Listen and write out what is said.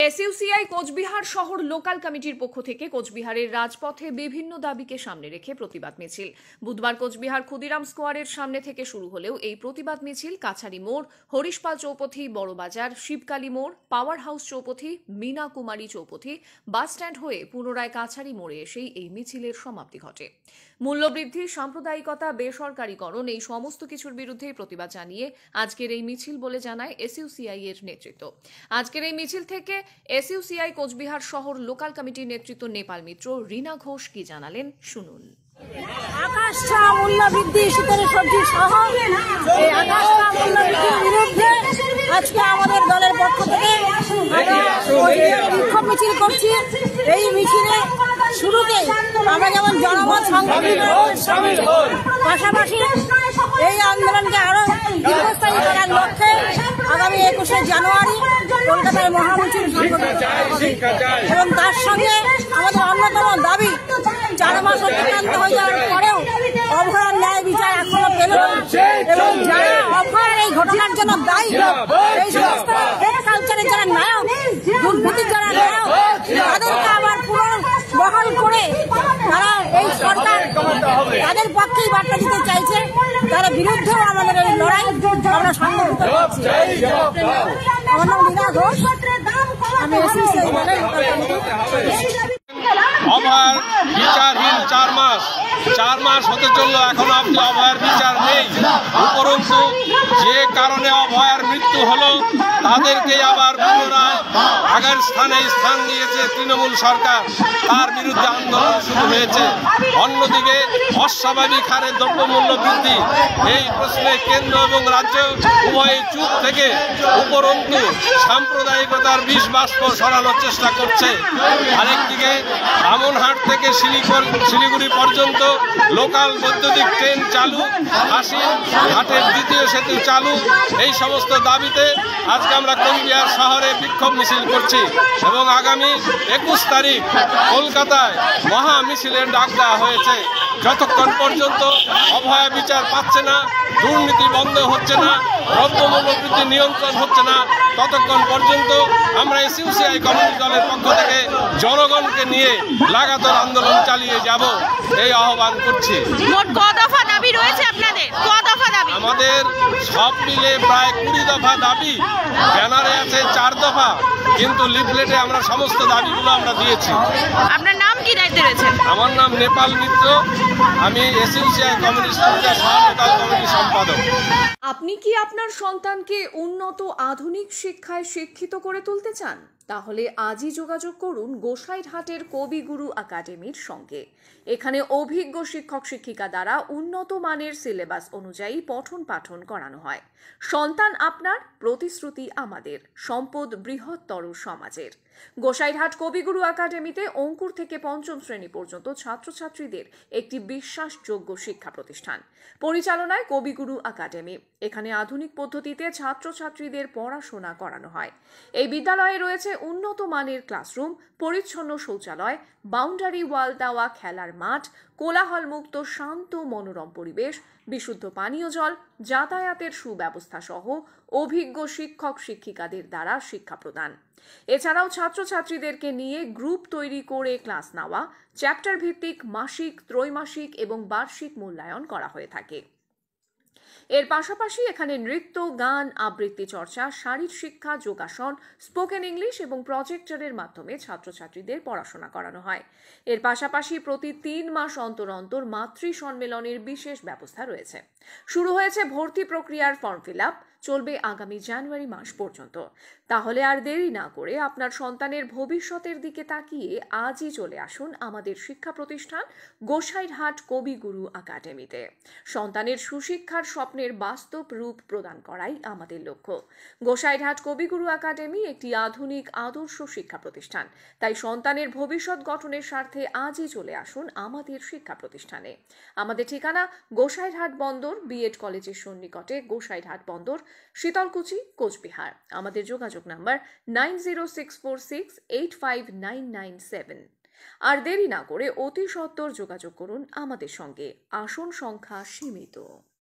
এসইউসিআই কোচবিহার শহর লোকাল কমিটির পক্ষ থেকে কোচবিহারের রাজপথে বিভিন্ন দাবিকে সামনে রেখে প্রতিবাদ মিছিল বুধবার কোচবিহার ক্ষুদিরাম স্কোয়ারের সামনে থেকে শুরু হলেও এই প্রতিবাদ মিছিল কাছারি মোড়, হরিশপাল চৌপথি, বড়বাজার, শিবকালী মোড়, পাওয়ার হাউস চৌপথি, মীনা কুমারী চৌপথি, বাস স্ট্যান্ড হয়ে পুনরায় কাছারি মোড়ে এসেই এই মিছিলের সমাপ্তি ঘটে। মূল্যবৃদ্ধি, সাম্প্রদায়িকতা, বেসরকারীকরণ এই সমস্ত কিছুর বিরুদ্ধে প্রতিবাদ জানিয়ে আজকের এই মিছিল বলে জানায় এসইউসিআই এর নেতৃত্ব। আজকের এই মিছিল থেকে এসইউসিআই কোচবিহার শহর লোকাল কমিটির নেতৃত্ব নেপাল মিত্র, রীনা ঘোষ কি জানালেন শুনুন। আকাশ ছোঁয়া মূল্যবৃদ্ধি, শীতের সবজি সহ এই আকাশ ছোঁয়া মূল্যবৃদ্ধির বিরুদ্ধে আজকে আমাদের দলের পক্ষ থেকে বিক্ষোভ মিছিল করছি। এই মিছিলে শুরুতে আমরা যেমন জনমত সংগঠন পাশাপাশি এই আন্দোলনকে আরো দীর্ঘস্থায়ী করার লক্ষ্যে আগামী 21শে জানুয়ারি কলকাতায় মহামিছিল সংগঠিত এবং তার সঙ্গে আমাদের অন্যতম দাবি 4 মাস অতিক্রান্ত হয়ে যাওয়ার পরেও অভয়ার ন্যায় বিচার এখনো পেল না এবং যারা অভয়ার এই ঘটনার জন্য দায়ী, এই সমস্ত কালচারের যারা নায়ক, দুর্নীতির যারা নায়ক, তাদেরকে আবার পুনর্বহাল করে তারা এই সরকার তাদের পক্ষেই বার্তা দিতে চাইছে। তার বিরুদ্ধেও আমাদের এই লড়াই আমরা সংগঠিত করছি। আমার নাম রীনা ঘোষ, আমি এসইউসিআই দলের অভয়ার বিচারহীন 4 মাস হতে চললো, এখনো অব্দি অভয়ার বিচার নেই। উপরন্তু যে কারণে অভয়ার মৃত্যু হলো তাদেরকে আবার পুনরায় আগের স্থানে স্থান দিয়েছে তৃণমূল সরকার, তার বিরুদ্ধে আন্দোলন শুরু হয়েছে। অন্যদিকে অস্বাভাবিক হারে দ্রব্যমূল্য বৃদ্ধি, এই প্রশ্নে কেন্দ্র এবং রাজ্য উভয় চুপ থেকে উপরন্তু সাম্প্রদায়িকতার বিষ বাষ্প সরানোর চেষ্টা করছে। আরেকদিকে বামনহাট থেকে শিলিগুড়ি পর্যন্ত লোকাল বৈদ্যুতিক ট্রেন চালু, হাটের দ্বিতীয় সেতু চালু, এই সমস্ত দাবিতে আজকে আমরা কোচবিহার শহরে বিক্ষোভ মিছিল করছি এবং আগামী 21 তারিখ কলকাতায় মহা মিছিলের ডাক দেওয়া হয়েছে। যতক্ষণ পর্যন্ত অভয়া বিচার পাচ্ছে না, দুর্নীতি বন্ধ হচ্ছে না, দ্রব্যমূল্য বৃদ্ধি নিয়ন্ত্রণ হচ্ছে না, ততক্ষণ পর্যন্ত আমরা এসইউসিআই কমিটি দলের পক্ষ থেকে জনগণকে নিয়ে লাগাতার আন্দোলন চালিয়ে যাব, এই আহ্বান করছি। মোট ক দফা দাবি রয়েছে আপনাদের? ক দফা দাবি? আমাদের সব মিলে প্রায় 20 দফা দাবি, ব্যানারে আছে 4 দফা, কিন্তু লিফলেটে আমরা সমস্ত দাবিগুলো আমরা দিয়েছি। আপনার নাম কি, দায়িত্বে রয়েছেন? আমার নাম নেপাল মিত্র, আমি এসইউসিআই কমিউনিস্ট লোকাল কমিটি সম্পাদক। আপনি কি আপনার সন্তানকে উন্নত আধুনিক শিক্ষায় শিক্ষিত করে তুলতে চান? তাহলে আজই যোগাযোগ করুন গোসাইরহাটের কবিগুরু একাডেমির সঙ্গে। এখানে অভিজ্ঞ শিক্ষক শিক্ষিকা দ্বারা উন্নত মানের সিলেবাস অনুযায়ী পঠন পাঠন করানো হয়। সন্তান আপনার, প্রতিশ্রুতি আমাদের, সম্পদ বৃহত্তর সমাজের। গোসাইরহাট কবিগুরু একাডেমিতে অঙ্কুর থেকে 5ম শ্রেণী পর্যন্ত ছাত্রছাত্রীদের একটি বিশ্বাসযোগ্য শিক্ষা প্রতিষ্ঠান। পরিচালনায় কবিগুরু একাডেমি। এখানে আধুনিক পদ্ধতিতে ছাত্রছাত্রীদের পড়াশোনা করানো হয়। এই বিদ্যালয়ে রয়েছে উন্নত মানের ক্লাসরুম, পরিচ্ছন্ন শৌচালয়, বাউন্ডারি ওয়াল দেওয়া খেলার মাঠ, কোলাহলমুক্ত শান্ত মনোরম পরিবেশ, বিশুদ্ধ পানীয় জল, যাতায়াতের সুব্যবস্থা সহ অভিজ্ঞ শিক্ষক শিক্ষিকাদের দ্বারা শিক্ষা প্রদান। এছাড়াও ছাত্রছাত্রীদেরকে নিয়ে গ্রুপ তৈরি করে ক্লাস নেওয়া, চ্যাপ্টার ভিত্তিক মাসিক, ত্রৈমাসিক এবং বার্ষিক মূল্যায়ন করা হয়ে থাকে। এর পাশাপাশি এখানে নৃত্য, গান, আবৃত্তি চর্চা, শারীর শিক্ষা, যোগাসন, স্পোকেন ইংলিশ এবং প্রজেক্টরের মাধ্যমে ছাত্রছাত্রীদের পড়াশোনা করানো হয়। এর পাশাপাশি প্রতি 3 মাস অন্তর অন্তর মাতৃ সম্মেলনের বিশেষ ব্যবস্থা রয়েছে। শুরু হয়েছে ভর্তি প্রক্রিয়ার ফর্ম ফিল আপ, চলবে আগামী জানুয়ারি মাস পর্যন্ত। তাহলে আর দেরি না করে আপনার সন্তানের ভবিষ্যতের দিকে তাকিয়ে আজই চলে আসুন আমাদের শিক্ষা প্রতিষ্ঠান গোসাইরহাট কবিগুরু একাডেমিতে। সন্তানের সুশিক্ষার স্বপ্নের বাস্তব রূপ প্রদান করাই আমাদের লক্ষ্য। গোসাইরহাট কবিগুরু একাডেমি একটি আধুনিক আদর্শ শিক্ষা প্রতিষ্ঠান, তাই সন্তানের ভবিষ্যৎ গঠনের স্বার্থে আজই চলে আসুন আমাদের শিক্ষা প্রতিষ্ঠানে। আমাদের ঠিকানা গোসাইরহাট বন্দর, বিএড কলেজের সন্নিকটে, গোসাইরহাট বন্দর, শীতলকুচি, কোচবিহার। আমাদের যোগাযোগ নাম্বার 9064685997। আর দেরি না করে অতি সত্বর যোগাযোগ করুন আমাদের সঙ্গে। আসন সংখ্যা সীমিত।